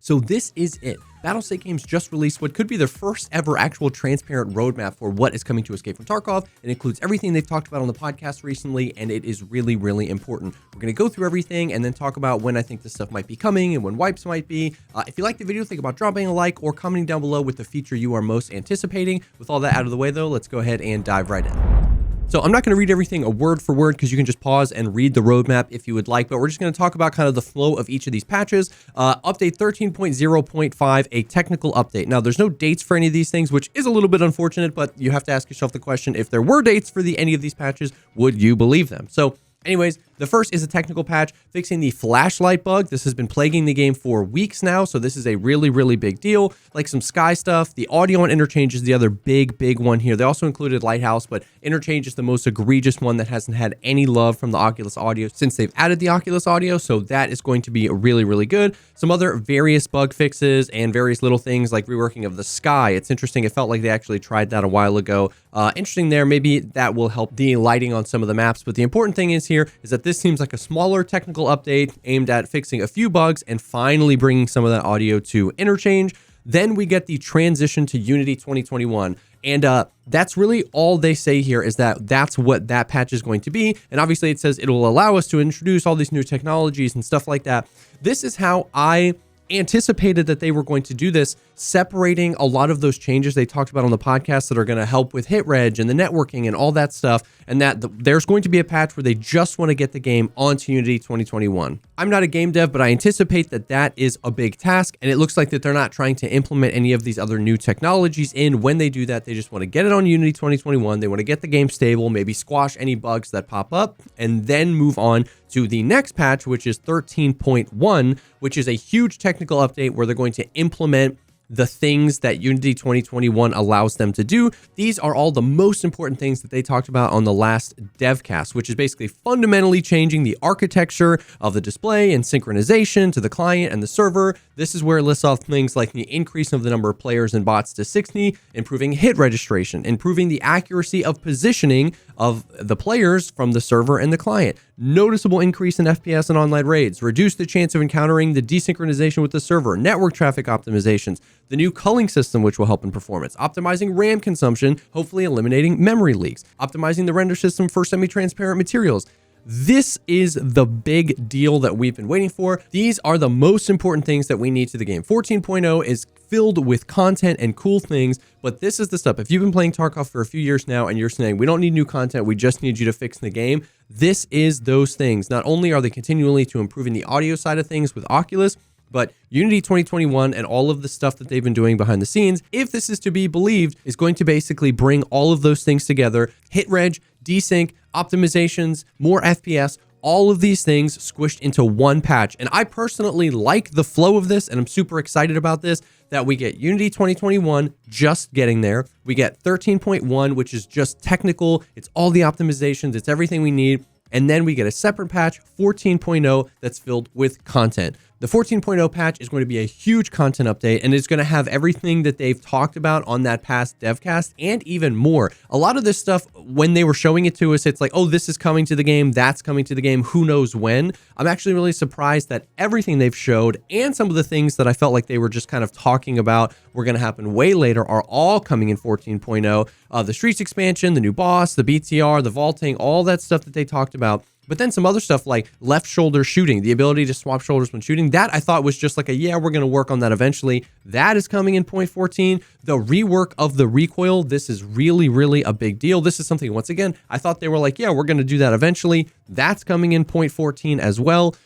So this is it. Battlestate Games just released what could be their first ever actual transparent roadmap for what is coming to Escape from Tarkov. It includes everything they've talked about on the podcast recently, and it is really, really important. We're going to go through everything and then talk about when I think this stuff might be coming and when wipes might be. If you like the video, think about dropping a like or commenting down below with the feature you are most anticipating. With all that out of the way, though, let's go ahead and dive right in. So I'm not going to read everything word for word because you can just pause and read the roadmap if you would like, but we're just going to talk about kind of the flow of each of these patches. Update 13.0.5, a technical update. Now, there's no dates for any of these things, which is a little bit unfortunate, but you have to ask yourself the question, if there were dates for any of these patches, would you believe them? So anyways, the first is a technical patch fixing the flashlight bug. This has been plaguing the game for weeks now, so this is a really, really big deal. Like some sky stuff, the audio and interchange is the other big one here. They also included Lighthouse, but interchange is the most egregious one that hasn't had any love from the Oculus Audio since they've added the Oculus Audio, so that is going to be really, really good. Some other various bug fixes and various little things like reworking of the sky. It's interesting. It felt like they actually tried that a while ago. Interesting there. Maybe that will help the lighting on some of the maps, but the important thing is here is that this seems like a smaller technical update aimed at fixing a few bugs and finally bringing some of that audio to interchange. Then we get the transition to Unity 2021. And that's really all they say here is that that's what that patch is going to be. And obviously it says it will allow us to introduce all these new technologies and stuff like that. This is how I anticipated that they were going to do this, separating a lot of those changes they talked about on the podcast that are going to help with hit reg and the networking and all that stuff, and that there's going to be a patch where they just want to get the game onto Unity 2021. I'm not a game dev, but I anticipate that that is a big task, and it looks like that they're not trying to implement any of these other new technologies in. When they do that, they just want to get it on Unity 2021. They want to get the game stable, maybe squash any bugs that pop up, and then move on to the next patch, which is 13.1, which is a huge technical update where they're going to implement the things that Unity 2021 allows them to do. These are all the most important things that they talked about on the last devcast, which is basically fundamentally changing the architecture of the display and synchronization to the client and the server. This is where it lists off things like the increase of the number of players and bots to 60, improving hit registration, improving the accuracy of positioning of the players from the server and the client, noticeable increase in FPS and online raids, reduce the chance of encountering the desynchronization with the server, network traffic optimizations, the new culling system, which will help in performance, optimizing RAM consumption, hopefully eliminating memory leaks, optimizing the render system for semi-transparent materials. This is the big deal that we've been waiting for. These are the most important things that we need to the game. 14.0 is filled with content and cool things, but this is the stuff. If you've been playing Tarkov for a few years now and you're saying, we don't need new content, we just need you to fix the game, this is those things. Not only are they continually to improving the audio side of things with Oculus, but Unity 2021 and all of the stuff that they've been doing behind the scenes, if this is to be believed, is going to basically bring all of those things together. Hit reg, desync, optimizations, more FPS, all of these things squished into one patch. And I personally like the flow of this, and I'm super excited about this, that we get Unity 2021 just getting there. We get 13.1, which is just technical. It's all the optimizations. It's everything we need. And then we get a separate patch, 14.0, that's filled with content. The 14.0 patch is going to be a huge content update, and it's going to have everything that they've talked about on that past devcast and even more. A lot of this stuff, when they were showing it to us, it's like, oh, this is coming to the game, that's coming to the game, who knows when. I'm actually really surprised that everything they've showed and some of the things that I felt like they were just kind of talking about were going to happen way later are all coming in 14.0. The Streets expansion, the new boss, the BTR, the vaulting, all that stuff that they talked about. But then some other stuff like left shoulder shooting, the ability to swap shoulders when shooting, that I thought was just like a, yeah, we're going to work on that eventually. That is coming in 0.14. The rework of the recoil, this is really, really a big deal. This is something, once again, I thought they were like, yeah, we're going to do that eventually. That's coming in 0.14 as well.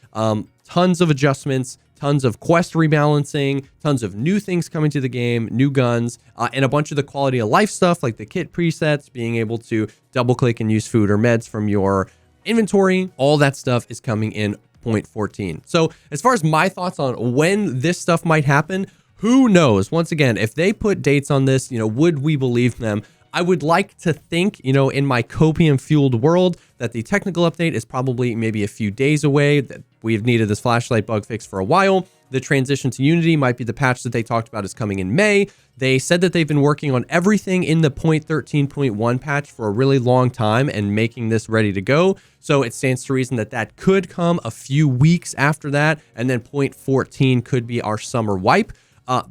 Tons of adjustments, tons of quest rebalancing, tons of new things coming to the game, new guns, and a bunch of the quality of life stuff like the kit presets, being able to double click and use food or meds from your inventory. All that stuff is coming in 0.14. So as far as my thoughts on when this stuff might happen, who knows? Once again, if they put dates on this, would we believe them? I would like to think, in my copium-fueled world, that the technical update is probably maybe a few days away, that we've needed this flashlight bug fix for a while. the transition to Unity might be the patch that they talked about is coming in May. They said that they've been working on everything in the 0.13.1 patch for a really long time and making this ready to go. So it stands to reason that that could come a few weeks after that, and then 0.14 could be our summer wipe.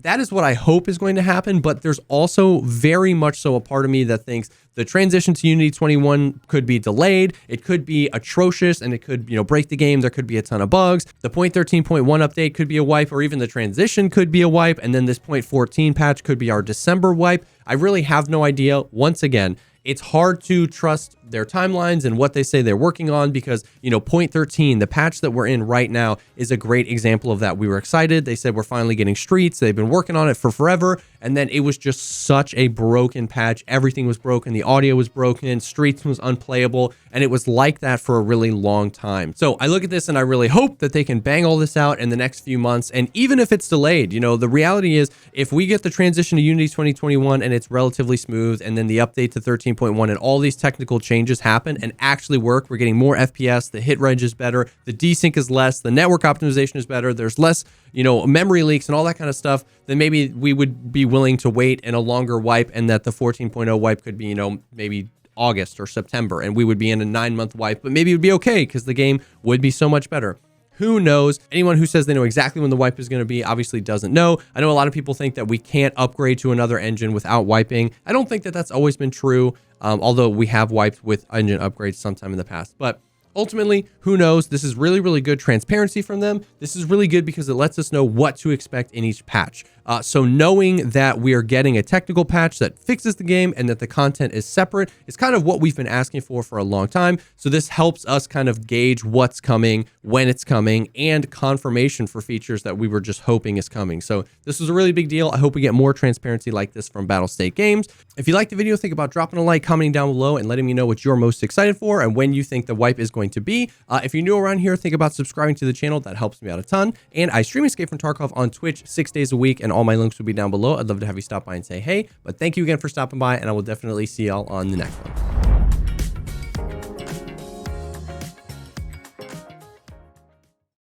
That is what I hope is going to happen, but there's also very much so a part of me that thinks the transition to Unity 21 could be delayed. It could be atrocious, and it could, break the game. There could be a ton of bugs. The 0.13.1 update could be a wipe, or even the transition could be a wipe, and then this 0.14 patch could be our December wipe. I really have no idea. Once again, it's hard to trust their timelines and what they say they're working on because, 0.13, the patch that we're in right now, is a great example of that. We were excited. They said we're finally getting Streets. They've been working on it for forever. And then it was just such a broken patch. Everything was broken. The audio was broken. Streets was unplayable. And it was like that for a really long time. So I look at this and I really hope that they can bang all this out in the next few months. And even if it's delayed, the reality is if we get the transition to Unity 2021 and it's relatively smooth, and then the update to 13.1 and all these technical changes happen and actually work, we're getting more FPS, the hit reg is better, the desync is less, the network optimization is better, there's less, memory leaks and all that kind of stuff, then maybe we would be willing to wait in a longer wipe, and that the 14.0 wipe could be, maybe August or September, and we would be in a 9-month wipe, but maybe it would be okay because the game would be so much better. Who knows? Anyone who says they know exactly when the wipe is going to be obviously doesn't know. I know a lot of people think that we can't upgrade to another engine without wiping. I don't think that that's always been true, although we have wiped with engine upgrades sometime in the past. But ultimately, who knows? This is really, really good transparency from them. This is really good because it lets us know what to expect in each patch. So knowing that we are getting a technical patch that fixes the game and that the content is separate is kind of what we've been asking for a long time. So this helps us kind of gauge what's coming, when it's coming, and confirmation for features that we were just hoping is coming. So this was a really big deal. I hope we get more transparency like this from Battlestate Games. If you liked the video, think about dropping a like, commenting down below, and letting me know what you're most excited for and when you think the wipe is going to be. If you're new around here, think about subscribing to the channel. That helps me out a ton. And I stream Escape from Tarkov on Twitch 6 days a week, and all my links will be down below. I'd love to have you stop by and say hey, but thank you again for stopping by, and I will definitely see y'all on the next one.